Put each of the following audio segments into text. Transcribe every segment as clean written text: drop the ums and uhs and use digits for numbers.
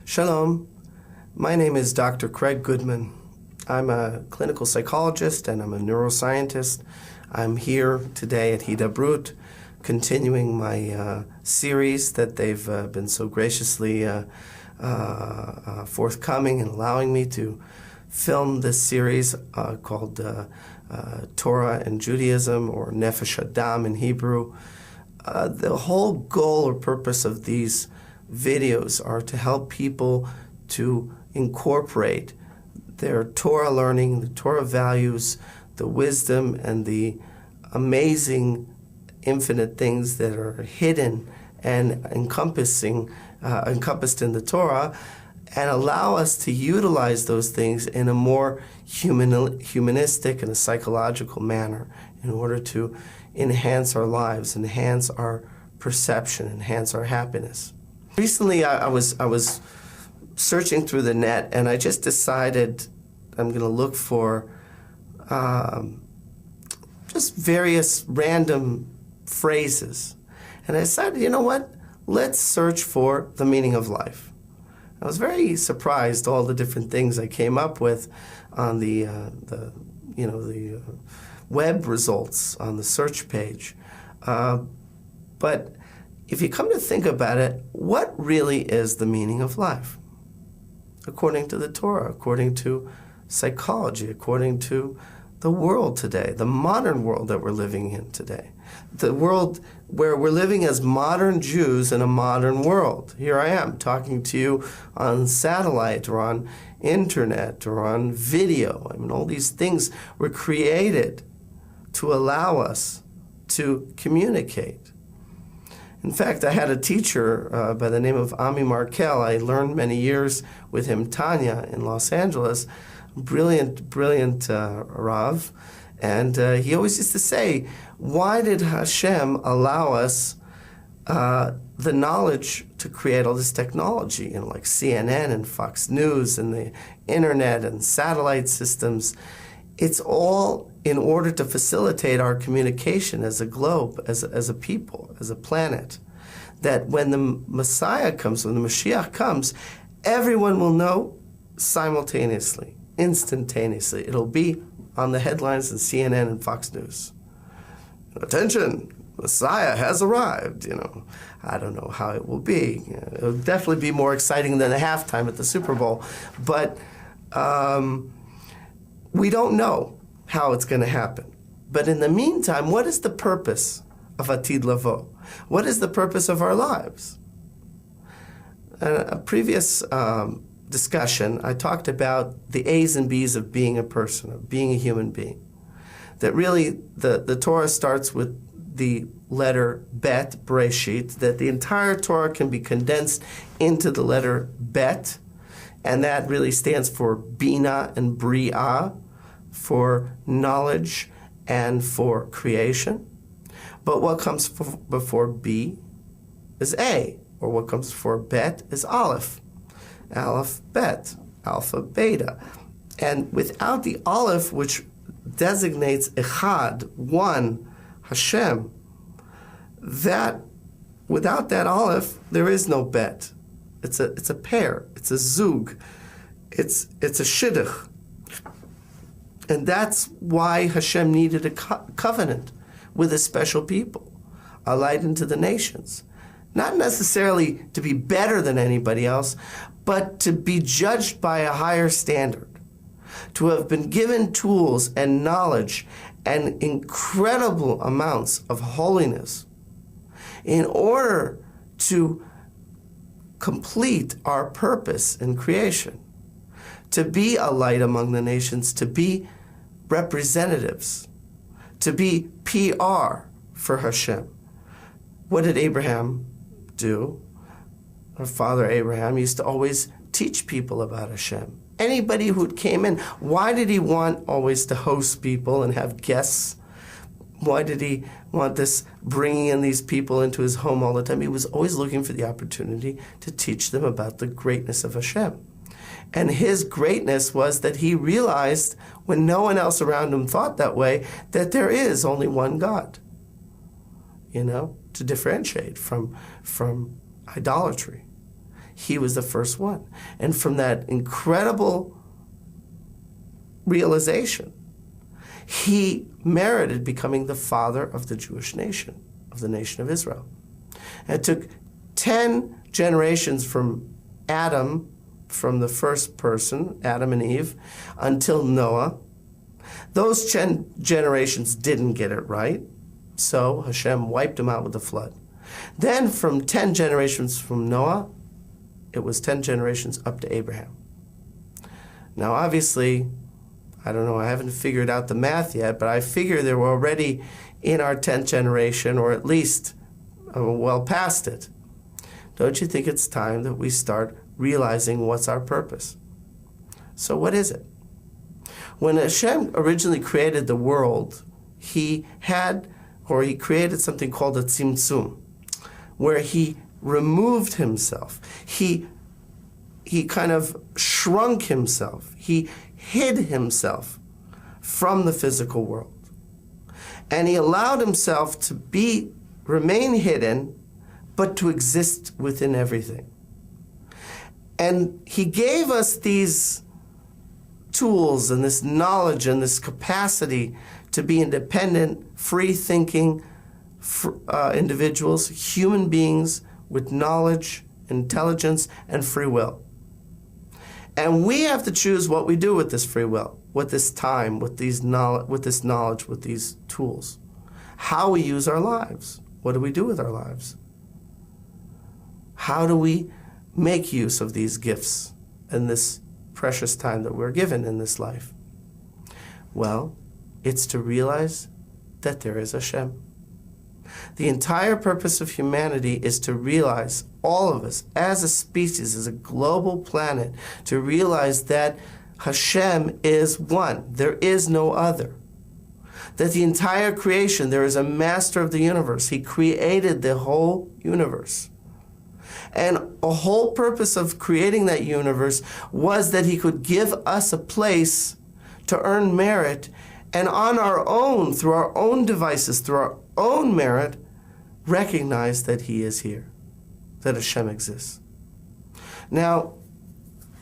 Shalom. My name is Dr. Craig Goodman. I'm a clinical psychologist and I'm a neuroscientist. I'm here today at Hidabrut, continuing my series that they've been so graciously forthcoming and allowing me to film this series called Torah and Judaism, or Nefesh Adam in Hebrew. The whole goal or purpose of these videos are to help people to incorporate their Torah learning, the Torah values, the wisdom, and the amazing infinite things that are hidden and encompassed in the Torah, and allow us to utilize those things in a more humanistic and a psychological manner in order to enhance our lives, enhance our perception, enhance our happiness. Recently, I was searching through the net, and I just decided I'm going to look for just various random phrases. And I decided, you know what? Let's search for the meaning of life. I was very surprised all the different things I came up with on the web results on the search page. But if you come to think about it, what really is the meaning of life? According to the Torah, according to psychology, according to the world today, the modern world that we're living in today, the world where we're living as modern Jews in a modern world. Here I am talking to you on satellite or on internet or on video. I mean, all these things were created to allow us to communicate. In fact, I had a teacher by the name of Ami Markel. I learned many years with him, Tanya, in Los Angeles. Brilliant Rav. And he always used to say, why did Hashem allow us the knowledge to create all this technology, like CNN and Fox News and the internet and satellite systems? It's all in order to facilitate our communication as a globe, as a people, as a planet. That when the Messiah comes, when the Mashiach comes, everyone will know simultaneously, instantaneously. It'll be on the headlines in CNN and Fox News. Attention, Messiah has arrived. I don't know how it will be. It'll definitely be more exciting than the halftime at the Super Bowl. But we don't know how it's going to happen. But in the meantime, what is the purpose of Atid Lavo? What is the purpose of our lives? In a previous discussion, I talked about the A's and B's of being a person, of being a human being. That really the Torah starts with the letter Bet, Bereshit, that the entire Torah can be condensed into the letter Bet, and that really stands for Bina and Bri'ah, for knowledge and for creation. But what comes before B is A, or what comes before Bet is Aleph. Aleph, Bet, Alpha, Beta. And without the Aleph, which designates Echad, one, Hashem, without that Aleph, there is no Bet. It's a pair, it's a Zug, it's a Shidduch. And that's why Hashem needed a covenant with a special people, a light into the nations. Not necessarily to be better than anybody else, but to be judged by a higher standard, to have been given tools and knowledge and incredible amounts of holiness in order to complete our purpose in creation, to be a light among the nations, to be representatives, to be PR for Hashem. What did Abraham do? Our father Abraham used to always teach people about Hashem. Anybody who came in, why did he want always to host people and have guests? Why did he want this, bringing in these people into his home all the time? He was always looking for the opportunity to teach them about the greatness of Hashem. And his greatness was that he realized, when no one else around him thought that way, that there is only one God, to differentiate from idolatry. he was the first one. And from that incredible realization, he merited becoming the father of the Jewish nation, of the nation of Israel. And it took 10 generations from Adam, from the first person, Adam and Eve, until Noah. Those 10 generations didn't get it right, so Hashem wiped them out with the flood. Then from 10 generations from Noah, it was 10 generations up to Abraham. Now obviously, I don't know, I haven't figured out the math yet, but I figure they were already in our 10th generation, or at least well past it. Don't you think it's time that we start realizing what's our purpose? So what is it? When Hashem originally created the world, he created something called a tzimtzum, where he removed himself. He kind of shrunk himself. He hid himself from the physical world. And he allowed himself to remain hidden, but to exist within everything. And he gave us these tools and this knowledge and this capacity to be independent, free-thinking individuals, human beings with knowledge, intelligence, and free will. And we have to choose what we do with this free will, with this time, with this knowledge, with these tools. How we use our lives. What do we do with our lives? How do we make use of these gifts and this precious time that we're given in this life? Well, it's to realize that there is Hashem. The entire purpose of humanity is to realize, all of us, as a species, as a global planet, to realize that Hashem is one. There is no other. That the entire creation, there is a master of the universe. He created the whole universe. And a whole purpose of creating that universe was that he could give us a place to earn merit, and on our own, through our own devices, through our own merit, recognize that he is here, that Hashem exists. Now,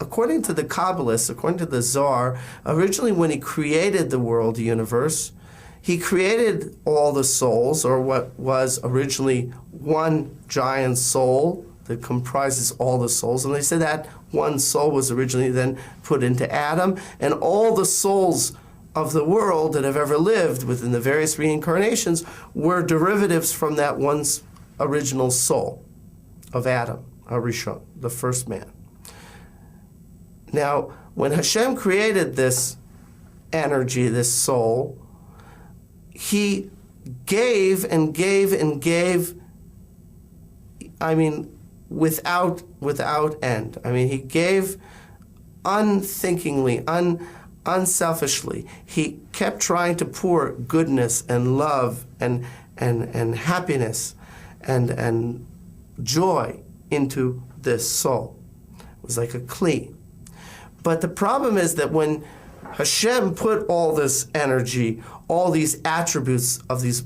according to the Kabbalists, according to the Zohar, originally when he created the world, the universe, he created all the souls, or what was originally one giant soul that comprises all the souls. And they say that one soul was originally then put into Adam, and all the souls of the world that have ever lived within the various reincarnations were derivatives from that one original soul of Adam, Rishon, the first man. Now, when Hashem created this energy, this soul, he gave and gave and gave, without end. He gave unthinkingly, unselfishly. He kept trying to pour goodness and love and happiness and joy into this soul. It was like a kli. But the problem is that when Hashem put all this energy, all these attributes of these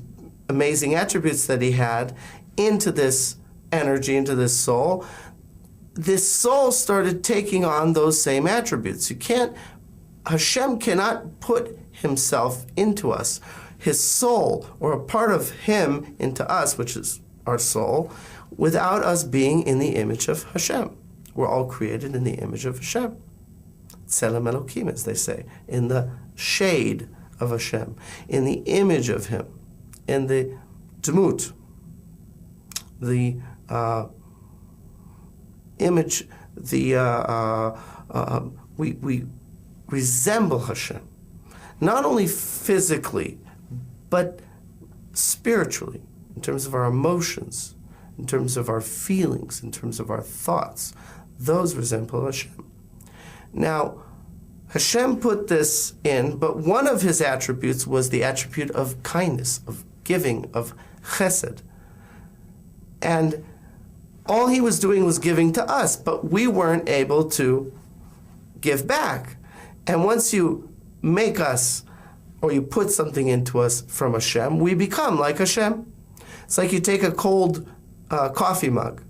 amazing attributes that he had into this energy, into this soul started taking on those same attributes. Hashem cannot put himself into us, his soul, or a part of him into us, which is our soul, without us being in the image of Hashem. We're all created in the image of Hashem. Tselem Elokim, as they say, in the shade of Hashem, in the image of him, in the dmut, the image, we resemble Hashem, not only physically, but spiritually, in terms of our emotions, in terms of our feelings, in terms of our thoughts. Those resemble Hashem. Now, Hashem put this in, but one of his attributes was the attribute of kindness, of giving, of chesed. And all he was doing was giving to us, but we weren't able to give back. And once you make us, or you put something into us from Hashem, we become like Hashem. It's like you take a cold coffee mug,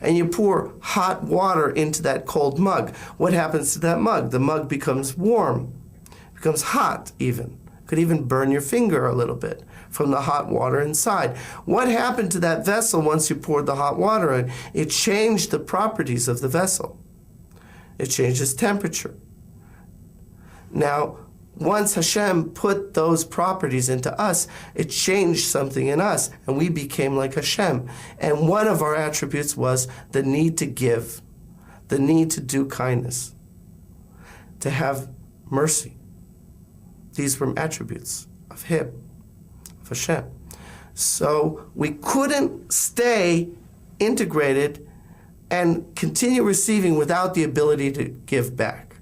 and you pour hot water into that cold mug. What happens to that mug? The mug becomes warm, becomes hot even. Could even burn your finger a little bit from the hot water inside. What happened to that vessel once you poured the hot water in? It changed the properties of the vessel. It changed its temperature. Now, once Hashem put those properties into us, it changed something in us, and we became like Hashem. And one of our attributes was the need to give, the need to do kindness, to have mercy. These were attributes of Him, of Hashem. So we couldn't stay integrated and continue receiving without the ability to give back.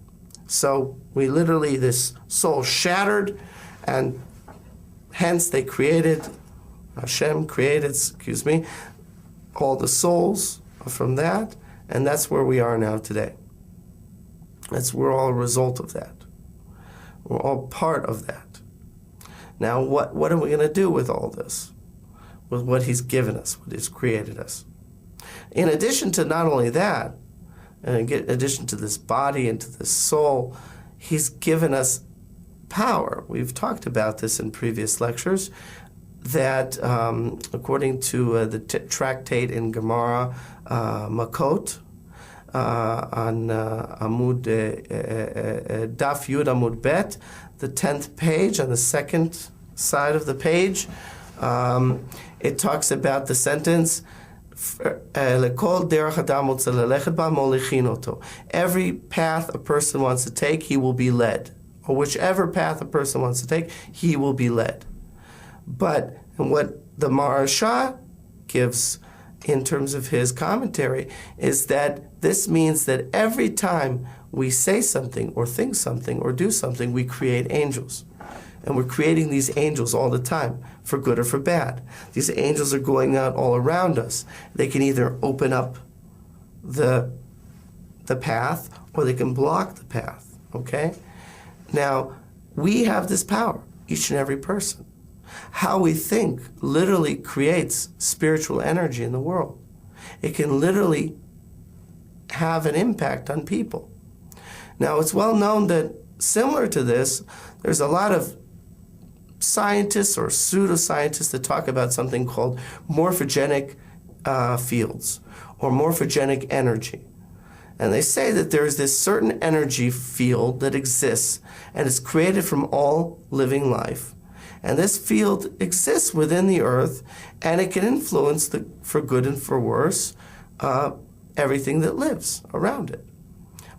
So we literally, this soul shattered, and hence they created, Hashem created, all the souls from that, and that's where we are now today. We're all a result of that. We're all part of that. Now, what are we going to do with all this? With what He's given us, what He's created us? In addition to not only that, in addition to this body and to this soul, He's given us power. We've talked about this in previous lectures, that according to the tractate in Gemara, Makot, on Amud Daf Yud Amud Bet, the 10th page, on the second side of the page, it talks about the sentence, every path a person wants to take, he will be led. Or whichever path a person wants to take, he will be led. But what the Maharsha gives in terms of his commentary is that this means that every time we say something or think something or do something, we create angels. And we're creating these angels all the time, for good or for bad. These angels are going out all around us. They can either open up the path, or they can block the path, okay? Now, we have this power, each and every person. How we think literally creates spiritual energy in the world. It can literally have an impact on people. Now, it's well known that similar to this, there's a lot of scientists or pseudoscientists that talk about something called morphogenic fields or morphogenic energy. And they say that there is this certain energy field that exists and is created from all living life. And this field exists within the earth, and it can influence, for good and for worse, everything that lives around it.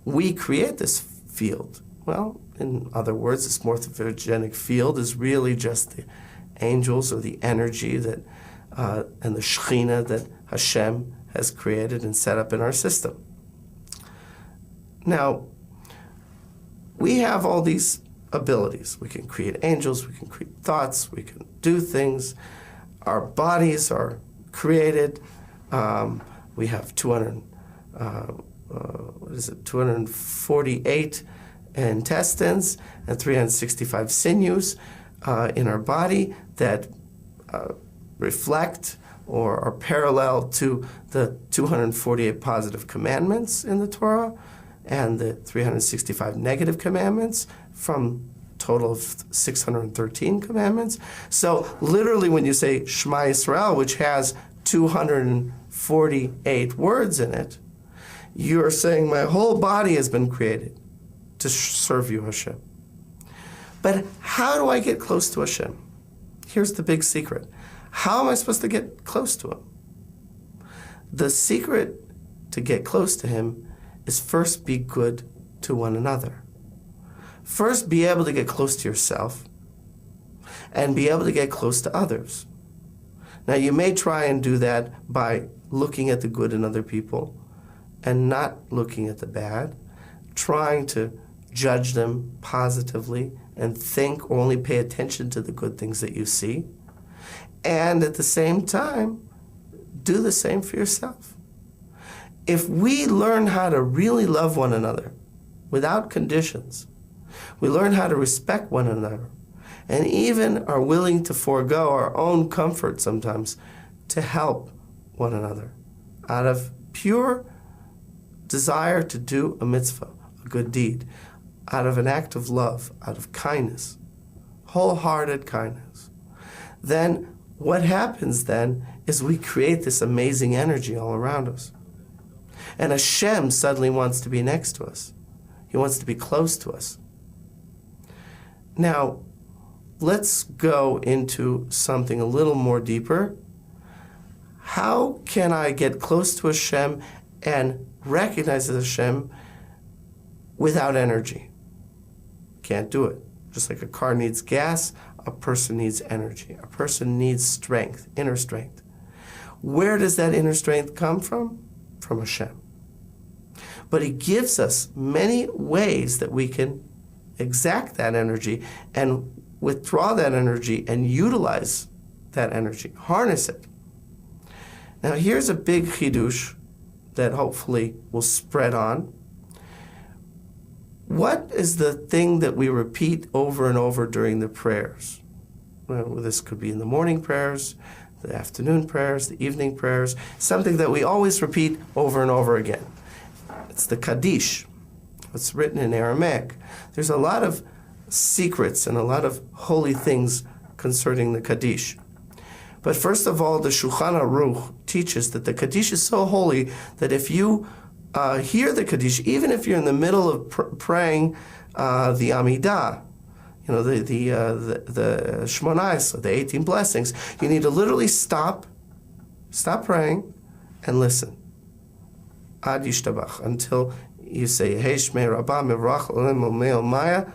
We create this field. Well, in other words, this morphogenic field is really just the angels or the energy that and the Shekhinah that Hashem has created and set up in our system. Now, we have all these abilities. We can create angels, we can create thoughts, we can do things. Our bodies are created. We have 248 intestines and 365 sinews in our body that reflect or are parallel to the 248 positive commandments in the Torah and the 365 negative commandments from total of 613 commandments. So literally when you say Shema Yisrael, which has 248 words in it, you're saying my whole body has been created to serve you, Hashem. But how do I get close to Hashem? Here's the big secret. How am I supposed to get close to Him? The secret to get close to Him is first be good to one another. First, be able to get close to yourself and be able to get close to others. Now, you may try and do that by looking at the good in other people and not looking at the bad, trying to judge them positively and think or only pay attention to the good things that you see. And at the same time, do the same for yourself. If we learn how to really love one another without conditions, we learn how to respect one another, and even are willing to forego our own comfort sometimes to help one another out of pure desire to do a mitzvah, a good deed, out of an act of love, out of kindness, wholehearted kindness, then what happens then is we create this amazing energy all around us. And Hashem suddenly wants to be next to us. He wants to be close to us. Now, let's go into something a little more deeper. How can I get close to Hashem and recognize Hashem without energy? Can't do it. Just like a car needs gas, a person needs energy. A person needs strength, inner strength. Where does that inner strength come from? From Hashem. But He gives us many ways that we can exact that energy and withdraw that energy and utilize that energy, harness it. Now here's a big chidush that hopefully will spread on. What is the thing that we repeat over and over during the prayers? Well, this could be in the morning prayers, the afternoon prayers, the evening prayers, something that we always repeat over and over again. It's the Kaddish. It's written in Aramaic. There's a lot of secrets and a lot of holy things concerning the Kaddish. But first of all, the Shulchan Aruch teaches that the Kaddish is so holy that if you hear the Kaddish, even if you're in the middle of praying the Amidah, the Shmonais, the 18 blessings, you need to literally stop praying and listen. Ad yishtabach, until you say, Hey Shmei Rabbah Mivrach Olam Omeo Maya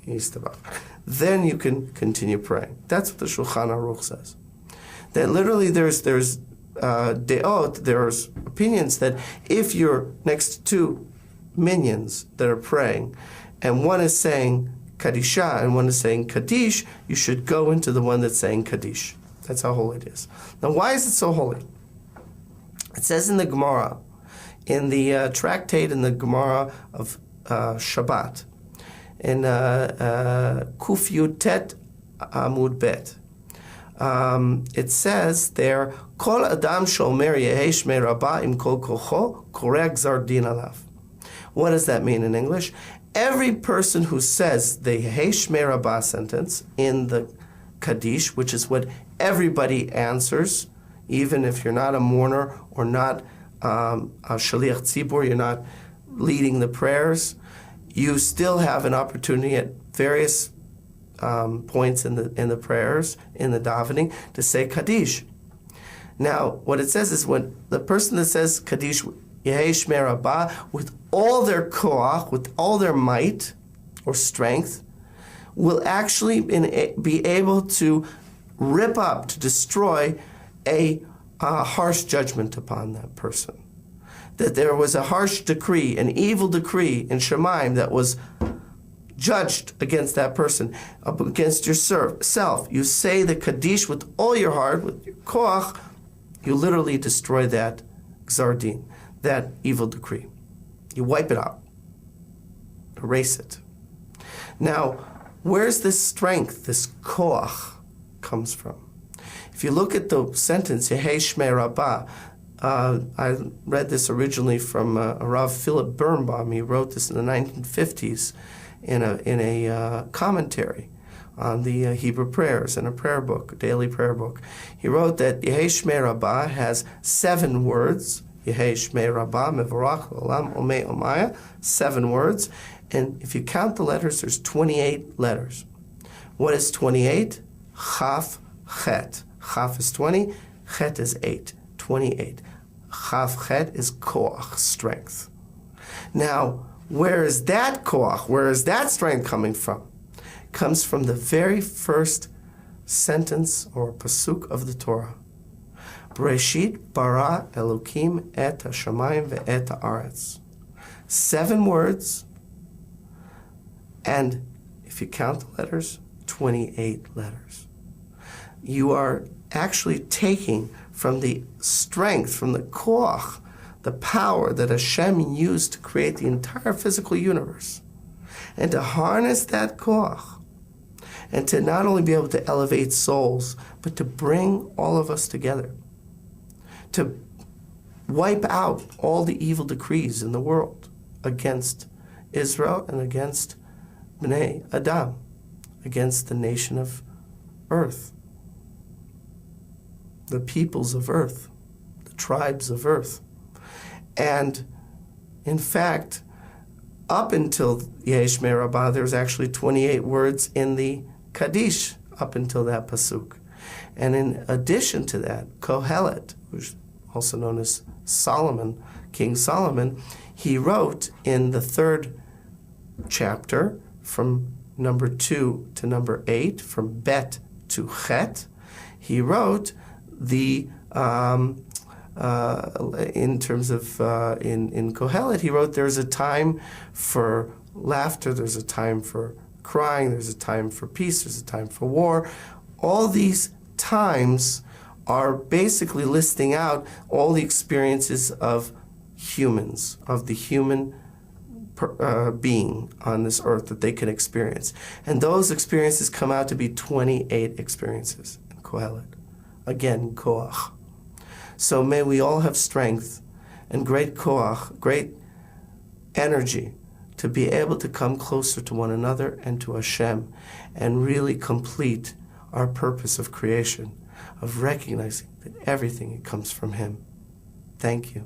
Yishtabach. Then you can continue praying. That's what the Shulchan Aruch says. That literally there's deot, there's opinions that if you're next to two minions that are praying, and one is saying Kaddishah and one is saying Kaddish, you should go into the one that's saying Kaddish. That's how holy it is. Now, why is it so holy? It says in the Gemara, in the tractate in the Gemara of Shabbat, in Kuf Yutet Amud Bet, it says there, Kol Adam Shomer Yehi Shmei Rabbah Im Kol Kocho Koreh Gzar Din Alav. What does that mean in English? Every person who says the Yehi Shmei Rabbah sentence in the Kaddish, which is what everybody answers, even if you're not a mourner or not a Shaliach Tzibur, you're not leading the prayers, you still have an opportunity at various points in the prayers, in the davening, to say Kaddish. Now, what it says is when the person that says Kaddish, Yehi Shmei Rabbah, with all their koach, with all their might or strength, will actually be able to rip up, to destroy a harsh judgment upon that person. That there was a harsh decree, an evil decree in Shemaim that was judged against that person, up against yourself. You say the Kaddish with all your heart, with your koach, you literally destroy that Gzar Din, that evil decree. You wipe it out, erase it. Now, where's this strength, this koach, comes from? If you look at the sentence, Yehi Shmei Rabbah, I read this originally from Rav Philip Birnbaum. He wrote this in the 1950s in a commentary on the Hebrew prayers in a prayer book, a daily prayer book. He wrote that Yehi Shmei Rabbah has 7 words. Yehi Shmei Rabbah Mevorach Olam Omei Omaya, 7 words. And if you count the letters, there's 28 letters. What is 28? Chaf Chet. Chaf is 20, Chet is 8. 28. Chaf Chet is koach, strength. Now, where is that koach? Where is that strength coming from? It comes from the very first sentence or pasuk of the Torah. Bereshit bara Elokim et hashamayim ve'et haaretz. 7 words, and if you count the letters, 28 letters. You are actually taking from the strength, from the koach, the power that Hashem used to create the entire physical universe, and to harness that koach, and to not only be able to elevate souls, but to bring all of us together, to wipe out all the evil decrees in the world against Israel and against Bnei Adam, against the nation of earth, the peoples of earth, the tribes of earth. And in fact, up until Yesh Merabah, there's actually 28 words in the Kaddish up until that pasuk. And in addition to that, Kohelet, who's also known as Solomon, King Solomon, he wrote in the 3rd chapter from number 2 to number 8, from Bet to Chet, he wrote the in terms of in Kohelet, he wrote, there's a time for laughter, there's a time for crying, there's a time for peace, there's a time for war. All these times are basically listing out all the experiences of humans, of the human being on this earth that they can experience. And those experiences come out to be 28 experiences in Kohelet. Again, Koach. So may we all have strength and great koach, great energy to be able to come closer to one another and to Hashem and really complete our purpose of creation, of recognizing that everything comes from Him. Thank you.